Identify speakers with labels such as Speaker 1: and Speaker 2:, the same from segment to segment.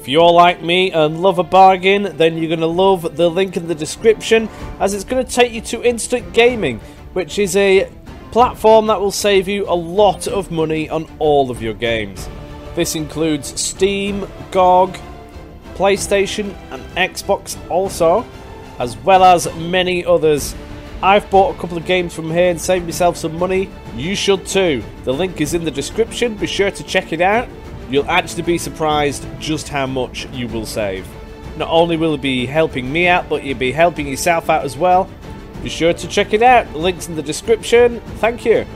Speaker 1: If you're like me and love a bargain, then you're going to love the link in the description, as it's going to take you to Instant Gaming, which is a platform that will save you a lot of money on all of your games. This includes Steam, GOG, PlayStation and Xbox also, as well as many others. I've bought a couple of games from here and saved myself some money. You should too. The link is in the description. Be sure to check it out. You'll actually be surprised just how much you will save. Not only will it be helping me out, but you'll be helping yourself out as well. Be sure to check it out. The link's in the description. Thank you.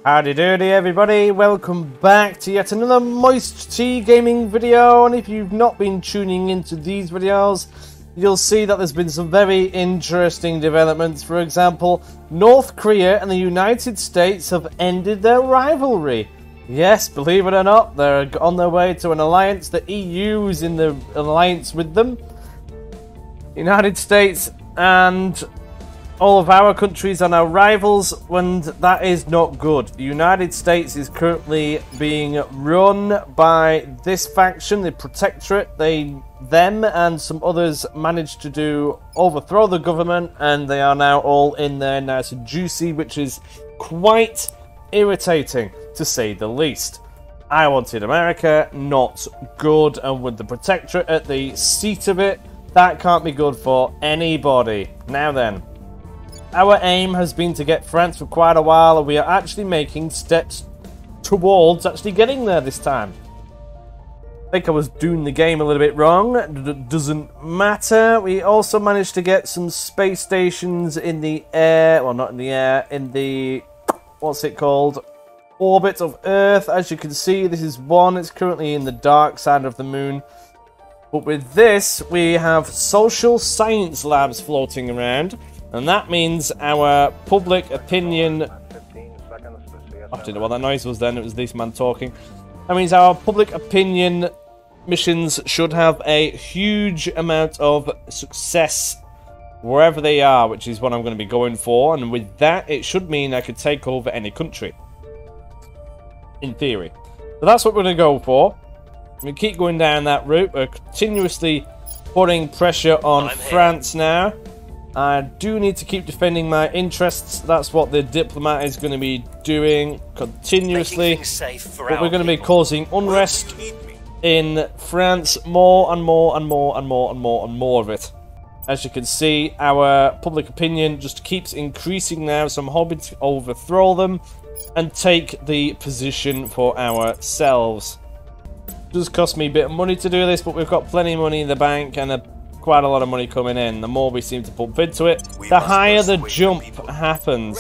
Speaker 1: Howdy doody everybody, welcome back to yet another MoisTea gaming video, and if you've not been tuning into these videos, you'll see that there's been some very interesting developments. For example, North Korea and the United States have ended their rivalry. Yes, believe it or not, they're on their way to an alliance. The EU is in the alliance with them. United States and all of our countries are now rivals, and that is not good. The United States is currently being run by this faction, the Protectorate. Them and some others managed to overthrow the government, and they are now all in there nice and juicy, which is quite irritating, to say the least. I wanted America, not good, and with the Protectorate at the seat of it, that can't be good for anybody. Now then, our aim has been to get France for quite a while, and we are actually making steps towards actually getting there this time. I think I was doing the game a little bit wrong. Doesn't matter. We also managed to get some space stations in the air. Well, not in the air. In the... what's it called? Orbit of Earth. As you can see, this is one. It's currently in the dark side of the moon. But with this, we have social science labs floating around. And that means our public opinion... I don't know what that noise was then, it was this man talking. That means our public opinion missions should have a huge amount of success wherever they are, which is what I'm going to be going for. And with that, it should mean I could take over any country. In theory. So that's what we're going to go for. We keep going down that route. We're continuously putting pressure on France now. I do need to keep defending my interests. That's what the diplomat is going to be doing continuously. But we're going to be causing unrest in France, more and more and more and more and more and more of it. As you can see, our public opinion just keeps increasing now, so I'm hoping to overthrow them and take the position for ourselves. It does cost me a bit of money to do this, but we've got plenty of money in the bank and quite a lot of money coming in. The more we seem to pump into it, the higher the jump happens.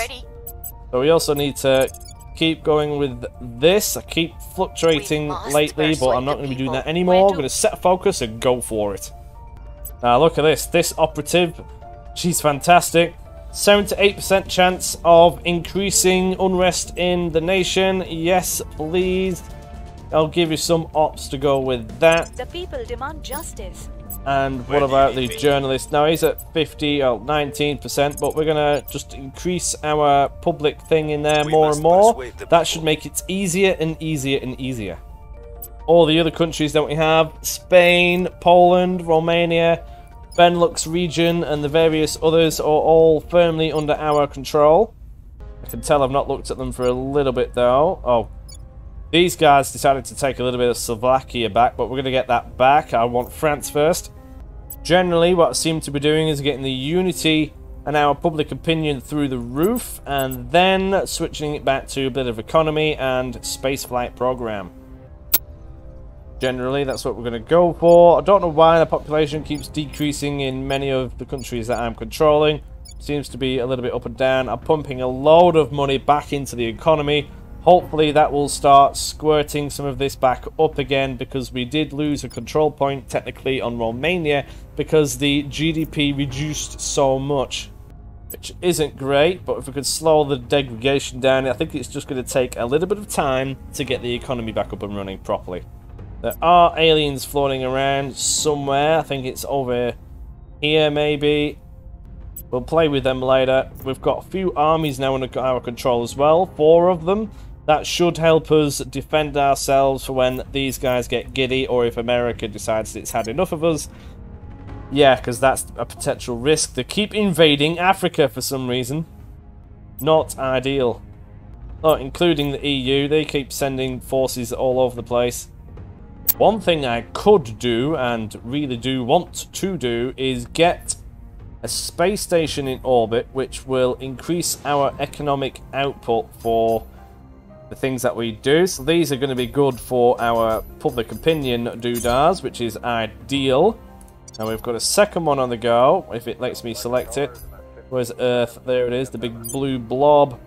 Speaker 1: So we also need to keep going with this. I keep fluctuating lately, but I'm not going to be doing that anymore. I'm going to set a focus and go for it. Now look at this. This operative, she's fantastic. 78% chance of increasing unrest in the nation. Yes, please. I'll give you some ops to go with that.
Speaker 2: The people demand justice.
Speaker 1: And what about the journalist? Now he's at 19%, but we're gonna just increase our public thing in there more and more. That should make it easier and easier and easier. All the other countries that we have, Spain, Poland, Romania, Benelux region, and the various others are all firmly under our control. I can tell I've not looked at them for a little bit though. Oh. These guys decided to take a little bit of Slovakia back, but we're going to get that back. I want France first. Generally, what I seem to be doing is getting the unity and our public opinion through the roof, and then switching it back to a bit of economy and spaceflight program. Generally, that's what we're going to go for. I don't know why the population keeps decreasing in many of the countries that I'm controlling. Seems to be a little bit up and down. I'm pumping a load of money back into the economy. Hopefully that will start squirting some of this back up again, because we did lose a control point technically on Romania because the GDP reduced so much, which isn't great. But if we could slow the degradation down, I think it's just going to take a little bit of time to get the economy back up and running properly. There are aliens floating around somewhere. I think it's over here maybe. We'll play with them later. We've got a few armies now under our control as well. 4 of them. That should help us defend ourselves for when these guys get giddy, or if America decides it's had enough of us. Yeah, because that's a potential risk. They keep invading Africa for some reason. Not ideal. Oh, including the EU, they keep sending forces all over the place. One thing I could do, and really do want to do, is get a space station in orbit, which will increase our economic output for the things that we do. So these are going to be good for our public opinion doodahs, which is ideal. Now we've got a second one on the go, if it lets me select it. Where's Earth? There it is, the big blue blob.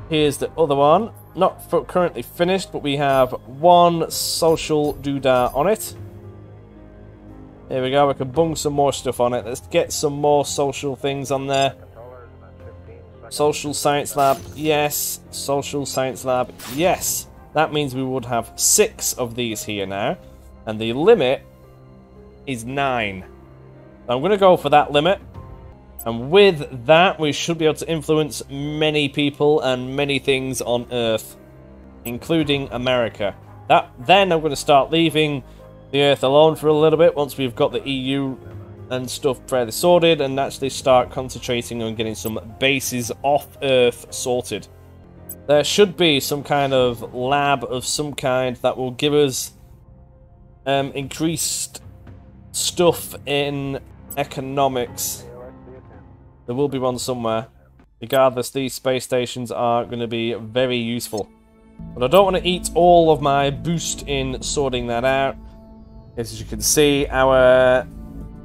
Speaker 1: Here's the other one. Not currently finished, but we have one social doodah on it. Here we go, we can bung some more stuff on it. Let's get some more social things on there. Social Science Lab, yes. Social Science Lab, yes. That means we would have 6 of these here now. And the limit is 9. I'm going to go for that limit. And with that, we should be able to influence many people and many things on Earth, including America. Then I'm going to start leaving the Earth alone for a little bit once we've got the EU and stuff fairly sorted, and actually start concentrating on getting some bases off Earth sorted. There should be some kind of lab of some kind that will give us increased stuff in economics. There will be one somewhere. Regardless, these space stations are going to be very useful. But I don't want to eat all of my boost in sorting that out. As you can see, our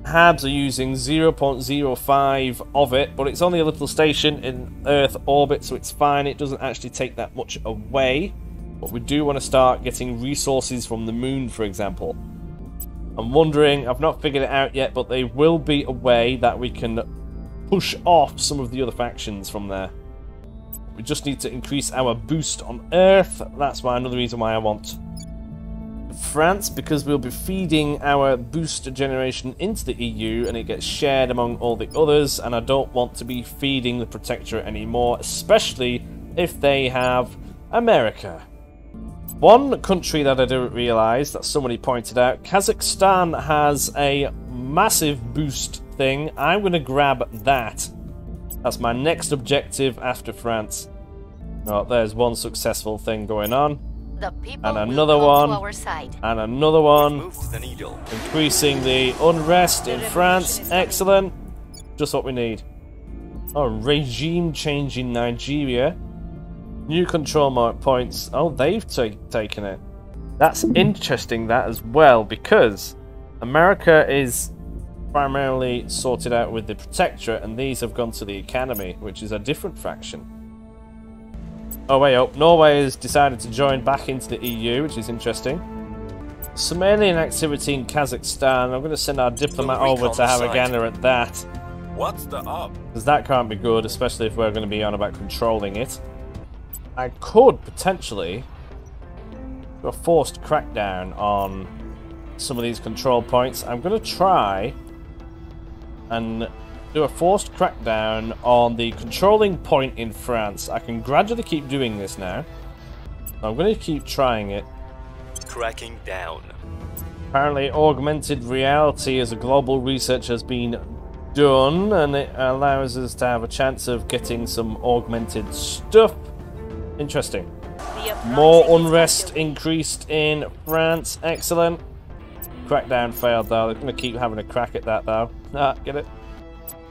Speaker 1: HABs are using 0.05 of it, but it's only a little station in Earth orbit, so it's fine. It doesn't actually take that much away. But we do want to start getting resources from the moon, for example. I'm wondering, I've not figured it out yet, but there will be a way that we can push off some of the other factions from there. We just need to increase our boost on Earth. That's why another reason why I want France, because we'll be feeding our boost generation into the EU and it gets shared among all the others, and I don't want to be feeding the Protectorate anymore, especially if they have America. One country that I didn't realise, that somebody pointed out, Kazakhstan has a massive boost thing. I'm going to grab that. That's my next objective after France. Oh, there's one successful thing going on. And another one. And another one. Increasing the unrest in France. Excellent. Just what we need. Oh, regime change in Nigeria. New control points. Oh, they've taken it. That's interesting, that as well, because America is primarily sorted out with the Protectorate, and these have gone to the Academy, which is a different faction. Oh, wait up. Norway has decided to join back into the EU, which is interesting. Some alien activity in Kazakhstan. I'm going to send our diplomat over to have a gander at that.
Speaker 3: What's the up?
Speaker 1: Because that can't be good, especially if we're going to be on about controlling it. I could potentially do a forced crackdown on some of these control points. I'm going to try and do a forced crackdown on the controlling point in France. I can gradually keep doing this now. I'm going to keep trying it.
Speaker 3: Cracking down.
Speaker 1: Apparently augmented reality as a global research has been done, and it allows us to have a chance of getting some augmented stuff. Interesting. More unrest increased in France. Excellent. Crackdown failed though. They're going to keep having a crack at that though. Ah, get it?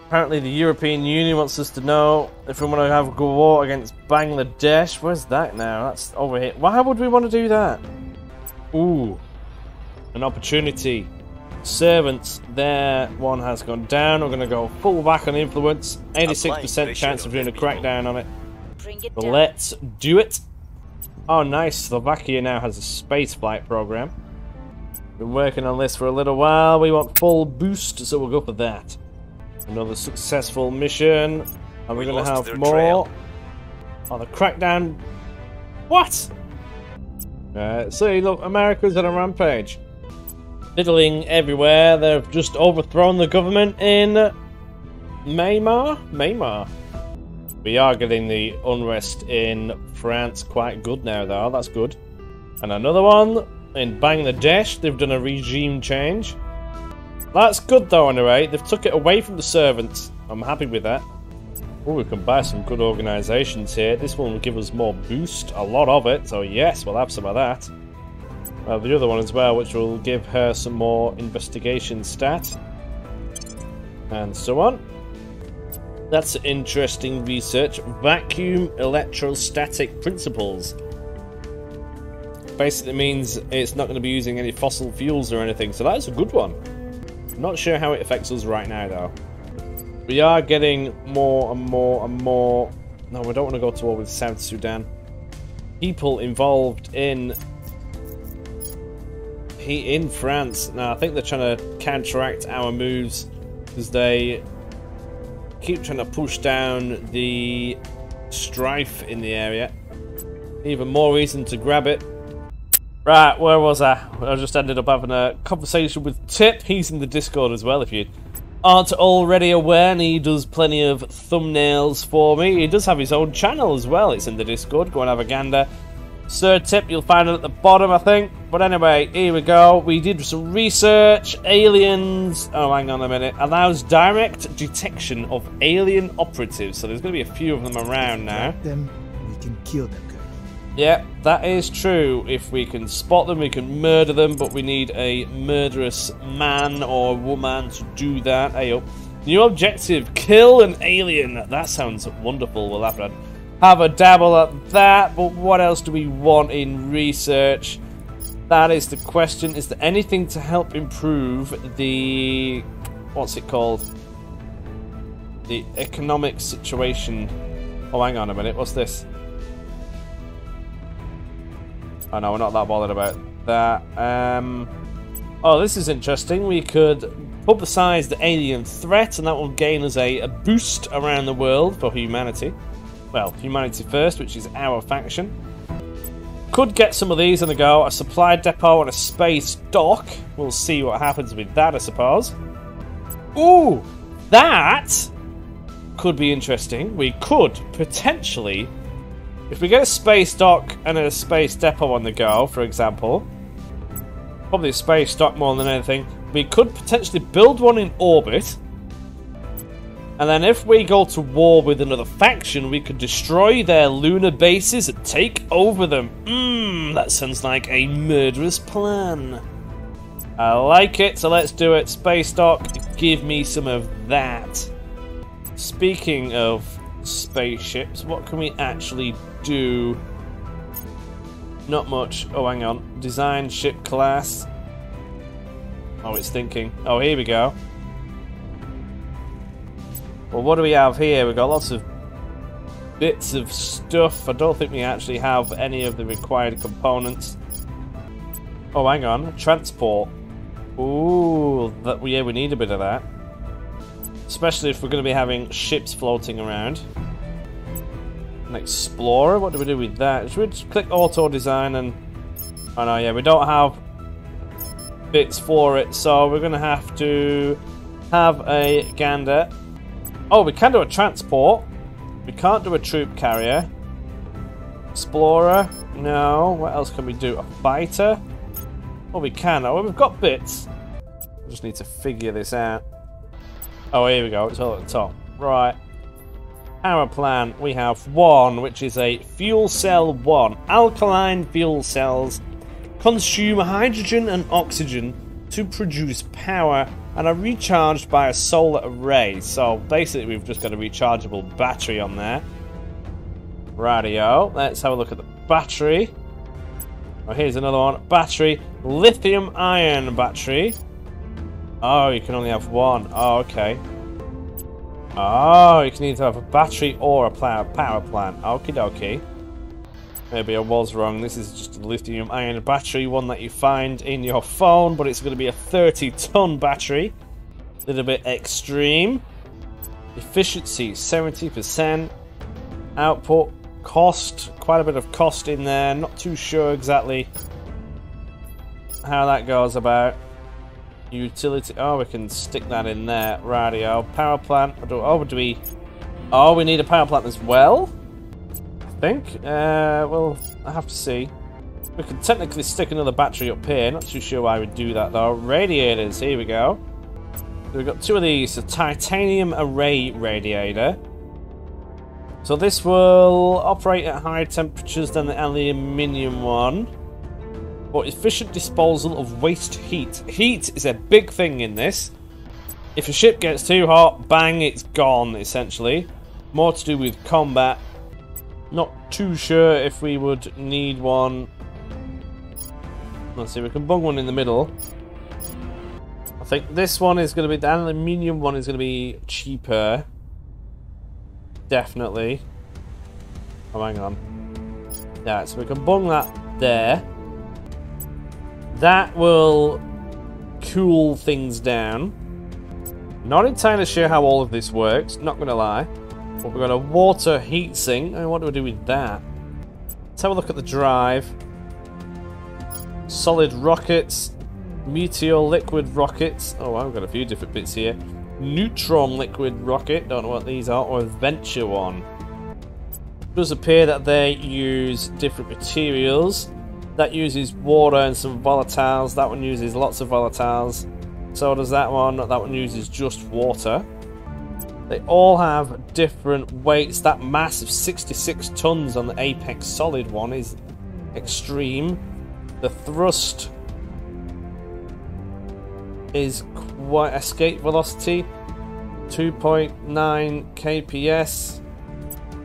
Speaker 1: Apparently the European Union wants us to know if we want to have a war against Bangladesh. Where's that now? That's over here. Why would we want to do that? Ooh. An opportunity. Servants. There. One has gone down. We're going to go full back on influence. 86% chance of doing a crackdown on it. But let's do it. Oh, nice. Slovakia now has a space flight program. Been working on this for a little while. We want full boost, so we'll go for that. Another successful mission. And we're going to have more. Oh, the crackdown. What? See, look, America's on a rampage. Diddling everywhere. They've just overthrown the government in Myanmar. We are getting the unrest in France quite good now, though. That's good. And another one in Bangladesh. They've done a regime change. That's good, though, anyway. They've took it away from the servants. I'm happy with that. Oh, we can buy some good organisations here. This one will give us more boost. A lot of it. So, yes, we'll have some of that. The other one as well, which will give her some more investigation stat. And so on. That's interesting research. Vacuum electrostatic principles. Basically means it's not going to be using any fossil fuels or anything, so that's a good one. Not sure how it affects us right now, though. We are getting more and more and more... No, we don't want to go to war with South Sudan. People involved in France. Now, I think they're trying to counteract our moves because they keep trying to push down the strife in the area. Even more reason to grab it. Right, where was I? I just ended up having a conversation with Tip. He's in the Discord as well, if you aren't already aware, and he does plenty of thumbnails for me. He does have his own channel as well. It's in the Discord. Go and have a gander. Sir Tip, you'll find it at the bottom, I think. But anyway, here we go. We did some research. Aliens... Oh, hang on a minute. Allows direct detection of alien operatives. So there's going to be a few of them around now.
Speaker 4: Them, we can kill them.
Speaker 1: Yeah, that is true. If we can spot them, we can murder them, but we need a murderous man or woman to do that. Hey up. New objective, kill an alien. That sounds wonderful. We'll have a dabble at that, but what else do we want in research? That is the question. Is there anything to help improve the... What's it called? The economic situation. Oh, hang on a minute. What's this? Oh no, we're not that bothered about that. Oh, this is interesting. We could publicise the alien threat, and that will gain us a boost around the world for humanity. Well, humanity first, which is our faction. Could get some of these on the go. A supply depot and a space dock. We'll see what happens with that, I suppose. Ooh, that could be interesting. We could potentially... If we get a space dock and a space depot on the go, for example, probably a space dock more than anything, we could potentially build one in orbit, and then if we go to war with another faction, we could destroy their lunar bases and take over them. That sounds like a murderous plan. I like it, so let's do it. Space dock, give me some of that. Speaking of spaceships, what can we actually do? Not much. Oh, hang on. Design ship class. Oh, it's thinking. Oh, here we go. Well, what do we have here? We've got lots of bits of stuff. I don't think we actually have any of the required components. Oh, hang on. Transport. Ooh, yeah, we need a bit of that. Especially if we're going to be having ships floating around. An explorer, what do we do with that? Should we just click auto design and... Oh no, yeah, we don't have bits for it, so we're going to have to have a gander. Oh, we can do a transport. We can't do a troop carrier. Explorer, no. What else can we do? A fighter? Oh, we can. Oh, we've got bits. We just need to figure this out. Oh, here we go. It's all at the top. Right. Power plant. We have one, which is a fuel cell 1. Alkaline fuel cells consume hydrogen and oxygen to produce power and are recharged by a solar array. So basically, we've just got a rechargeable battery on there. Radio. Let's have a look at the battery. Oh, here's another one. Battery. Lithium ion battery. Oh, you can only have one. Oh, okay. Oh, you can either have a battery or a power plant. Okie dokie. Maybe I was wrong. This is just a lithium ion battery, one that you find in your phone, but it's going to be a 30-ton battery. A little bit extreme. Efficiency, 70%. Output, cost, quite a bit of cost in there. Not too sure exactly how that goes about. Utility. Oh, we can stick that in there. Radio. Power plant. Oh, do we Oh, we need a power plant as well? I think. Well, I have to see. We can technically stick another battery up here. Not too sure why we'd do that though. Radiators, here we go. So we've got two of these. A titanium array radiator. So this will operate at higher temperatures than the aluminium one. For efficient disposal of waste heat. Heat is a big thing in this. If your ship gets too hot, bang, it's gone, essentially. More to do with combat. Not too sure if we would need one. Let's see, we can bung one in the middle. I think this one is going to be, the aluminium one is going to be cheaper. Definitely. Oh, hang on. Yeah, so we can bung that there. That will cool things down. Not entirely sure how all of this works, not going to lie. But we're going to water heatsink. I mean, what do we do with that? Let's have a look at the drive. Solid rockets. Meteor liquid rockets. Oh, I've got a few different bits here. Neutron liquid rocket. Don't know what these are. Or Adventure one. It does appear that they use different materials. That uses water and some volatiles. That one uses lots of volatiles. So does that one. That one uses just water. They all have different weights. That mass of 66 tons on the Apex Solid one is extreme. The thrust is quite escape velocity. 2.9 kps.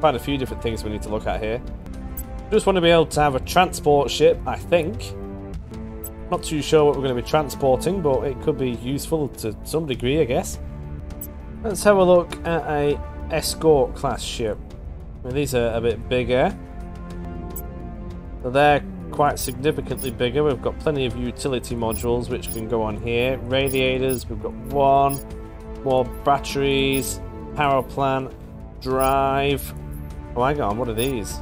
Speaker 1: Quite a few different things we need to look at here. Just want to be able to have a transport ship, I think. Not too sure what we're going to be transporting, but it could be useful to some degree, I guess. Let's have a look at a escort class ship. I mean, these are a bit bigger. So they're quite significantly bigger. We've got plenty of utility modules which can go on here. Radiators, we've got one. More batteries. Power plant. Drive. Oh, hang on, what are these?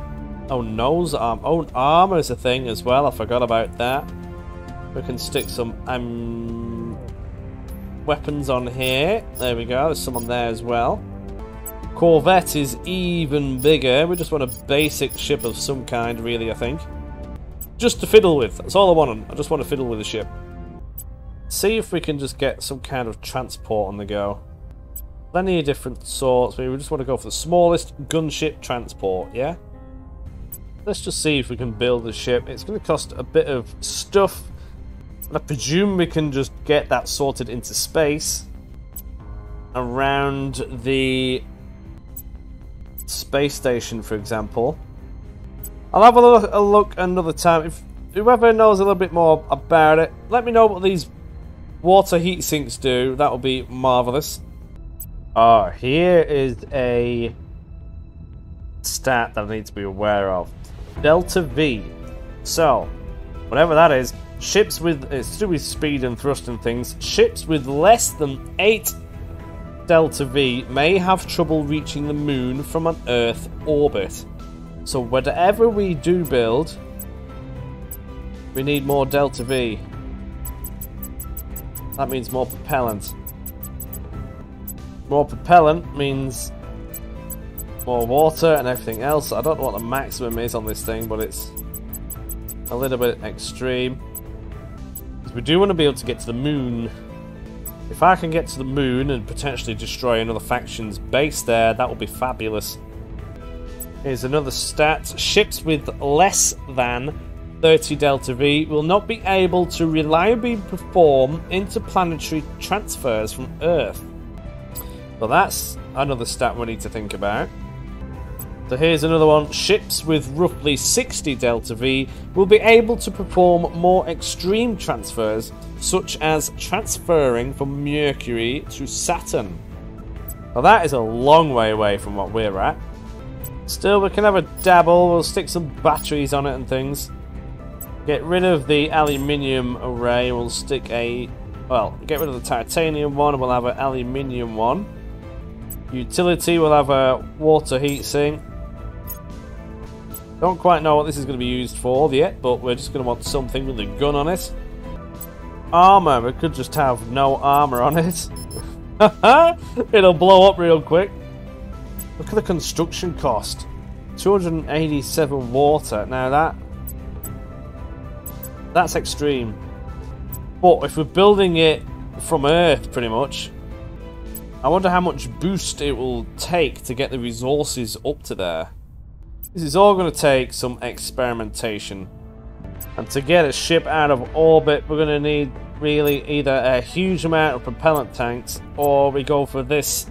Speaker 1: Oh, nose arm. Oh, armor is a thing as well. I forgot about that. We can stick some weapons on here. There we go. There's some on there as well. Corvette is even bigger. We just want a basic ship of some kind, really, I think. Just to fiddle with. That's all I want. I just want to fiddle with the ship. See if we can just get some kind of transport on the go. Plenty of different sorts. We just want to go for the smallest gunship transport, yeah? Let's just see if we can build the ship. It's going to cost a bit of stuff. I presume we can just get that sorted into space around the space station, for example. I'll have a look another time. If whoever knows a little bit more about it, let me know what these water heat sinks do. That would be marvellous. Oh, here is a stat that I need to be aware of. Delta V. So, whatever that is, ships with, it's to do with speed and thrust and things, ships with less than 8 Delta V may have trouble reaching the moon from an Earth orbit. So whatever we do build, we need more Delta V. That means more propellant. More propellant means more water and everything else. I don't know what the maximum is on this thing, but it's a little bit extreme. Because we do want to be able to get to the moon. If I can get to the moon and potentially destroy another faction's base there, that would be fabulous. Here's another stat. Ships with less than 30 Delta V will not be able to reliably perform interplanetary transfers from Earth. So that's another stat we need to think about. So here's another one. Ships with roughly 60 Delta V will be able to perform more extreme transfers, such as transferring from Mercury to Saturn. Now that is a long way away from what we're at. Still, we can have a dabble. We'll stick some batteries on it and things. Get rid of the aluminium array. We'll stick a... well, get rid of the titanium one and we'll have an aluminium one. Utility, we'll have a water heatsink. Don't quite know what this is going to be used for yet, but we're just going to want something with a gun on it. Armor, we could just have no armor on it. It'll blow up real quick. Look at the construction cost. 287 water. Now that's extreme. But if we're building it from Earth, pretty much, I wonder how much boost it will take to get the resources up to there. This is all going to take some experimentation. And to get a ship out of orbit, we're going to need really either a huge amount of propellant tanks, or we go for this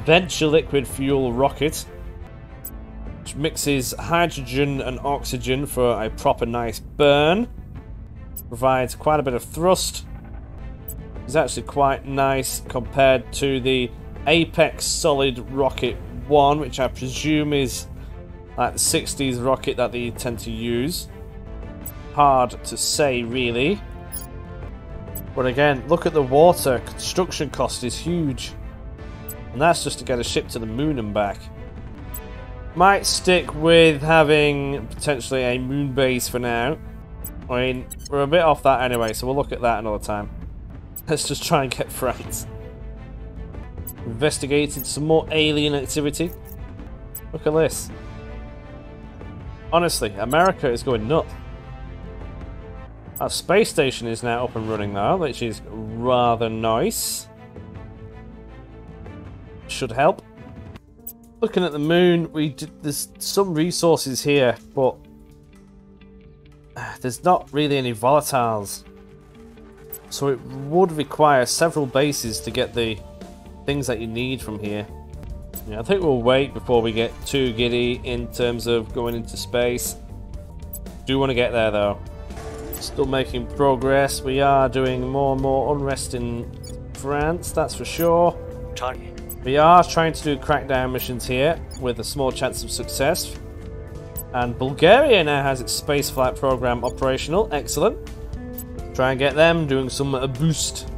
Speaker 1: venture liquid fuel rocket, which mixes hydrogen and oxygen for a proper nice burn. Provides quite a bit of thrust. It's actually quite nice compared to the Apex Solid Rocket 1, which I presume is like the 60s rocket that they tend to use. Hard to say, really. But again, look at the water. Construction cost is huge. And that's just to get a ship to the moon and back. Might stick with having potentially a moon base for now. I mean, we're a bit off that anyway, so we'll look at that another time. Let's just try and get France. Investigated some more alien activity. Look at this. Honestly, America is going nuts. Our space station is now up and running now, which is rather nice. Should help. Looking at the moon, there's some resources here, but there's not really any volatiles. So it would require several bases to get the things that you need from here. Yeah, I think we'll wait before we get too giddy in terms of going into space. Do want to get there though. Still making progress. We are doing more and more unrest in France, that's for sure. We are trying to do crackdown missions here with a small chance of success. And Bulgaria now has its spaceflight program operational. Excellent. Try and get them doing some boost.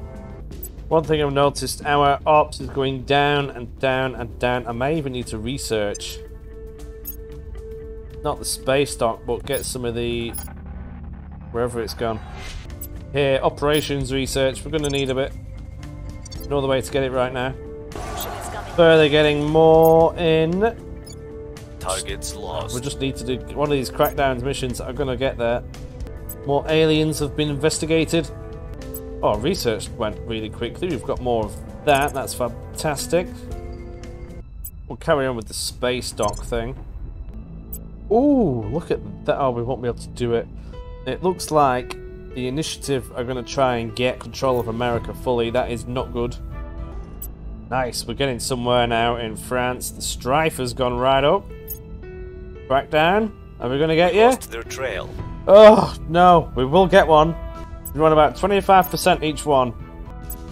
Speaker 1: One thing I've noticed, our ops is going down and down and down. I may even need to research. Not the space dock, but get some of the... wherever it's gone. Here, operations research. We're going to need a bit. No other way to get it right now. Further getting more in.
Speaker 3: Targets lost.
Speaker 1: We just need to do one of these crackdown missions that are going to get there. More aliens have been investigated. Oh, research went really quickly. We've got more of that. That's fantastic. We'll carry on with the space dock thing. Ooh, look at that. Oh, we won't be able to do it. It looks like the initiative are going to try and get control of America fully. That is not good. Nice, we're getting somewhere now in France. The strife has gone right up. Back down. Are we going to get you?
Speaker 3: Lost their trail.
Speaker 1: Oh, no. We will get one. We run about 25% each one.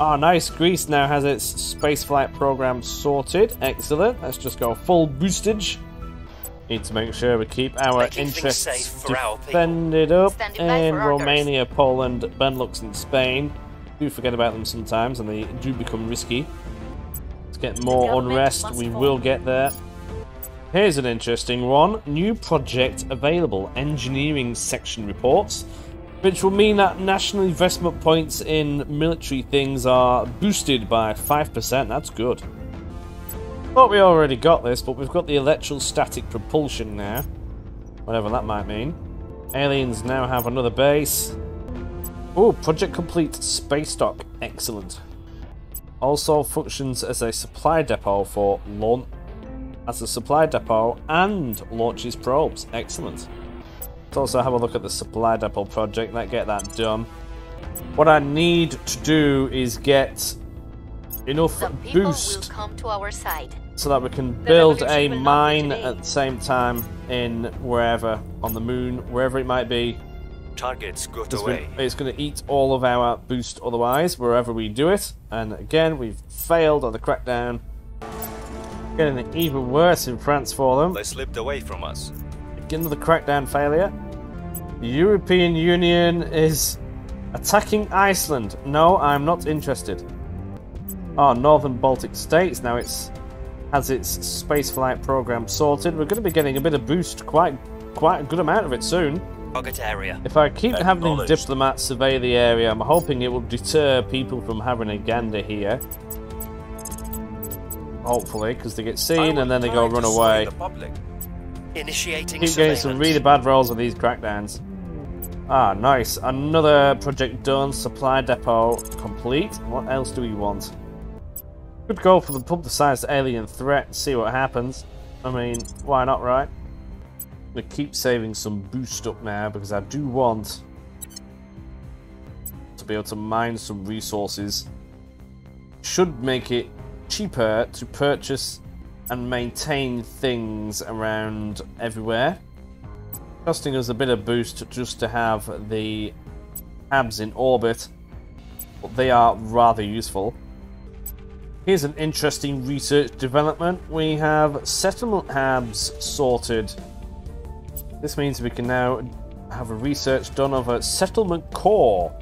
Speaker 1: Oh, nice. Greece now has its spaceflight program sorted. Excellent. Let's just go full boostage. Need to make sure we keep our interests defended up in Romania, Poland, Benelux and Spain. Do forget about them sometimes and they do become risky. Let's get more unrest. We will get there. Here's an interesting one. New project available. Engineering section reports. Which will mean that national investment points in military things are boosted by 5%. That's good. Thought we already got this, but we've got the electrostatic propulsion now. Whatever that might mean. Aliens now have another base. Oh, project complete. Space dock. Excellent. Also functions as a supply depot for launch. As a supply depot and launches probes. Excellent. Let's also have a look at the supply depot project. Let's get that done. What I need to do is get enough boost
Speaker 2: will come to our side.
Speaker 1: so that we can build a mine at the same time in wherever, on the moon, wherever it might be.
Speaker 3: Targets got away.
Speaker 1: It's going to eat all of our boost otherwise, wherever we do it. And again, we've failed on the crackdown. Getting it even worse in France for them.
Speaker 3: They slipped away from us.
Speaker 1: Get another crackdown failure. The European Union is attacking Iceland. No, I'm not interested. Oh, Northern Baltic States. Now has its spaceflight program sorted. We're going to be getting a bit of boost, quite a good amount of it soon.
Speaker 3: Target area.
Speaker 1: If I keep having diplomats survey the area, I'm hoping it will deter people from having a gander here. hopefully, because they get seen and then they go run away.
Speaker 3: Initiating
Speaker 1: Keep getting some really bad rolls with these crackdowns. Ah, nice. Another project done. Supply depot complete. What else do we want? Could go for the publicized alien threat, see what happens. I mean, why not, right? I'm going to keep saving some boost up now because I do want to be able to mine some resources. Should make it cheaper to purchase and maintain things around everywhere. Costing us a bit of boost just to have the habs in orbit, but they are rather useful. Here's an interesting research development. We have settlement habs sorted. This means we can now have a research done of a settlement core.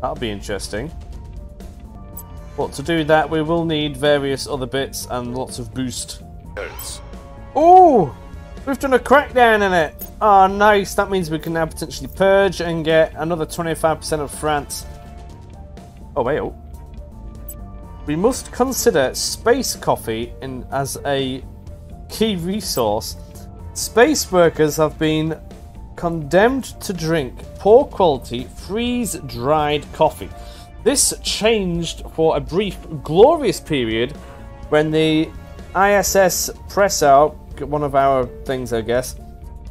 Speaker 1: That'll be interesting. But to do that, we will need various other bits and lots of boost. Oh! We've done a crackdown in it! Oh, nice. That means we can now potentially purge and get another 25% of France. Oh, wait. Oh. We must consider space coffee as a key resource. Space workers have been condemned to drink poor quality, freeze-dried coffee. This changed for a brief, glorious period when the ISS Presso, one of our things, I guess,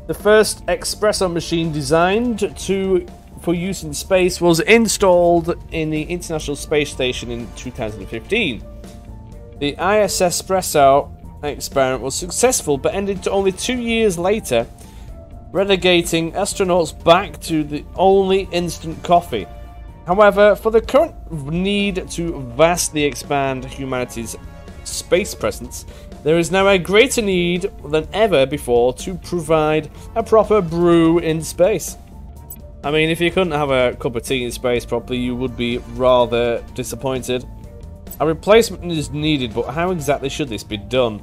Speaker 1: the first espresso machine designed for use in space was installed in the International Space Station in 2015. The ISS Presso experiment was successful but ended only 2 years later, relegating astronauts back to the only instant coffee. However, for the current need to vastly expand humanity's space presence, there is now a greater need than ever before to provide a proper brew in space. I mean, if you couldn't have a cup of tea in space properly, you would be rather disappointed. A replacement is needed, but how exactly should this be done?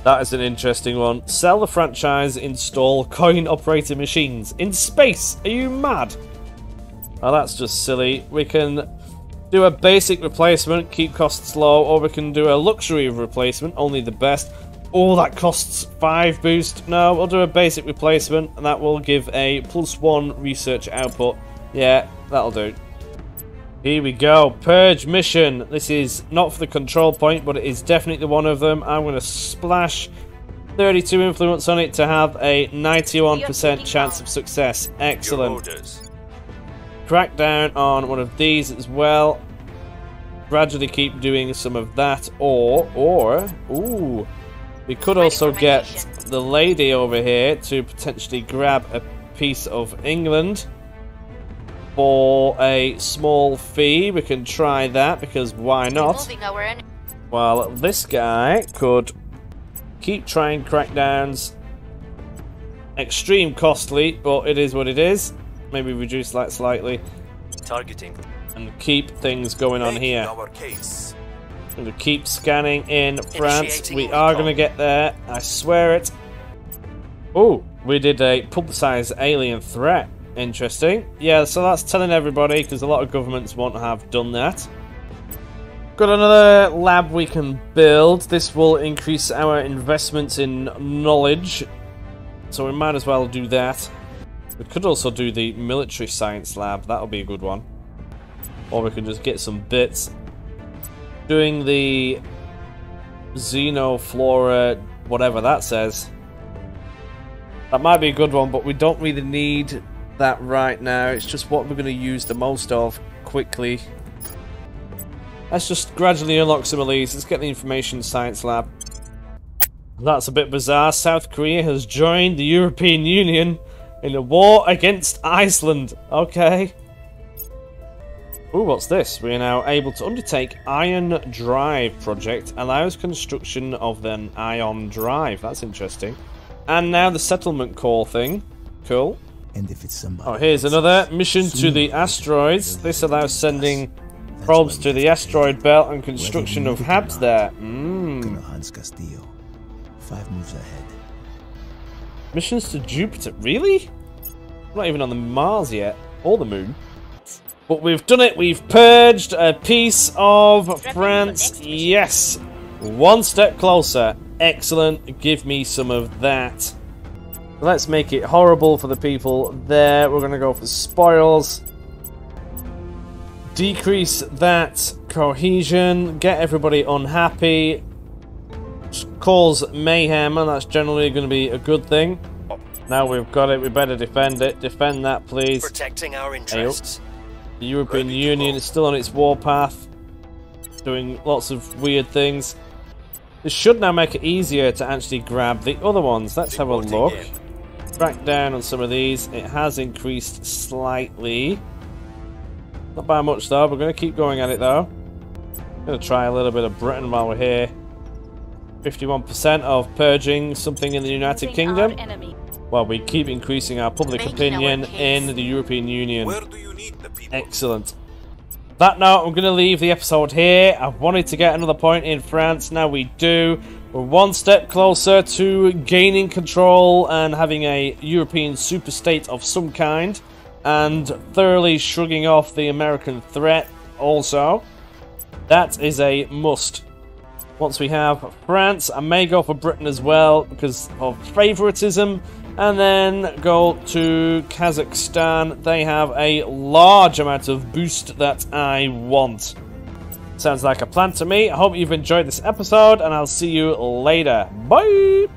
Speaker 1: That is an interesting one. Sell the franchise, install coin-operated machines. In space? Are you mad? Oh, that's just silly. We can do a basic replacement, keep costs low, or we can do a luxury replacement, only the best. Oh, that costs 5 boost. No, we'll do a basic replacement, and that will give a +1 research output. Yeah, that'll do. Here we go. Purge mission. This is not for the control point, but it is definitely one of them. I'm going to splash 32 influence on it to have a 91% chance of success. Excellent. Crack down on one of these as well. Gradually keep doing some of that, or ooh, we could also get the lady over here to potentially grab a piece of England for a small fee. We can try that, because why not? Well, this guy could keep trying crackdowns. Extreme costly, but it is what it is. Maybe reduce that slightly.
Speaker 3: Targeting.
Speaker 1: And keep things going on here. I'm going to keep scanning in France. We are going to get there. I swear it. Oh, we did a publicized alien threat. Interesting. Yeah, so that's telling everybody, because a lot of governments won't have done that. Got another lab we can build. This will increase our investments in knowledge, so we might as well do that. We could also do the military science lab. That'll be a good one. Or we can just get some bits. Doing the xenoflora, whatever that says. That might be a good one, but we don't really need that right now. It's just what we're going to use the most of quickly. Let's just gradually unlock some of these. Let's get the information science lab. That's a bit bizarre. South Korea has joined the European Union in a war against Iceland. Okay. Ooh, what's this? We are now able to undertake Ion Drive project. Allows construction of an ion drive. That's interesting. And now the settlement core thing. Cool.
Speaker 4: And if it's somebody
Speaker 1: oh, here's another mission to the asteroids. This allows sending probes to the asteroid belt and construction of habs there.
Speaker 4: Hans Castillo. 5 moves ahead.
Speaker 1: Missions to Jupiter. Really? We're not even on the Mars yet. Or the moon. But we've done it. We've purged a piece of France. Yes. One step closer. Excellent. Give me some of that. Let's make it horrible for the people there. We're going to go for spoils. Decrease that cohesion. Get everybody unhappy. Cause mayhem, and that's generally going to be a good thing. Now we've got it, we better defend it. Defend that, please.
Speaker 3: Protecting our interests.
Speaker 1: The European Union is still on its warpath, doing lots of weird things. This should now make it easier to actually grab the other ones. Let's have a look. Crack down on some of these. It has increased slightly. Not by much though. We're going to keep going at it though. I'm going to try a little bit of Britain while we're here. 51% of purging something in the United Kingdom. Well, we keep increasing our public opinion in the European Union.
Speaker 5: Where do you need the people?
Speaker 1: Excellent. That note, I'm going to leave the episode here. I wanted to get another point in France. Now we do. We're one step closer to gaining control and having a European superstate of some kind. And thoroughly shrugging off the American threat also. That is a must. Once we have France, I may go for Britain as well because of favoritism. And then go to Kazakhstan. They have a large amount of boost that I want. Sounds like a plan to me. I hope you've enjoyed this episode, and I'll see you later. Bye!